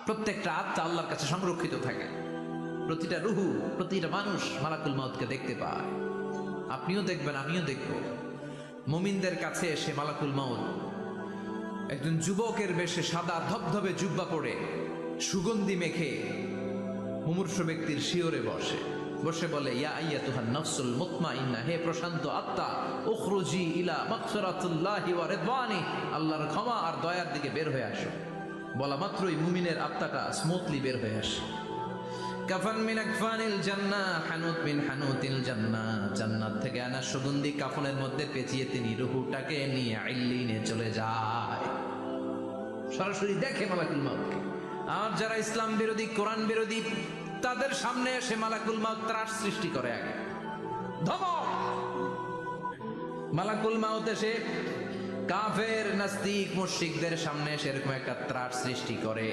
প্রত্যেকটা আত্মা আল্লাহর কাছে সংরক্ষিত থাকে। প্রতিটা রুহু, প্রতিটা মানুষ মালাকুল মাউতকে দেখতে পায়। আপনিও দেখবেন, আমিও দেখব। মুমিনদের কাছে এসে মালাকুল মাউত একজন যুবকের বেশে সাদা ধবধবে জুব্বা পরে সুগন্ধি মেখে মুমূর্ষু ব্যক্তির শিয়রে বসে বসে বলে, ইয়া আইয়াতুহান নাফসুল মুতমাইন্না, হে প্রশান্ত আত্মা, উখরুজি ইলা মাগফিরাতুল্লাহি ওয়া রিদওয়ানি, আল্লাহর ক্ষমা আর দয়ার দিকে বের হয়ে আসো। বলা মাত্রই মুমিনের আত্মাটা স্মুথলি বের হয়ে আসে। কাফান মিন আকফানিল জান্নাহ, হানুত মিন হানুতিল জান্নাহ, জান্নাত থেকে আনা সুগন্ধি কাফনের মধ্যে পেঁচিয়ে তিনি রূহটাকে নিয়ে ইল্লিনে চলে যায়। সরাসরি দেখে মালাকুল মাউতকে। আর যারা ইসলাম বিরোধী, কোরআন বিরোধী, তাদের সামনে এসে মালাকুল মাউত ত্রাস সৃষ্টি করে। আগে ধমক। মালাকুল মাউত এসে কাফের, নাস্তিক, মুশরিকদের সামনে এসে এরকম একটা ত্রাস সৃষ্টি করে,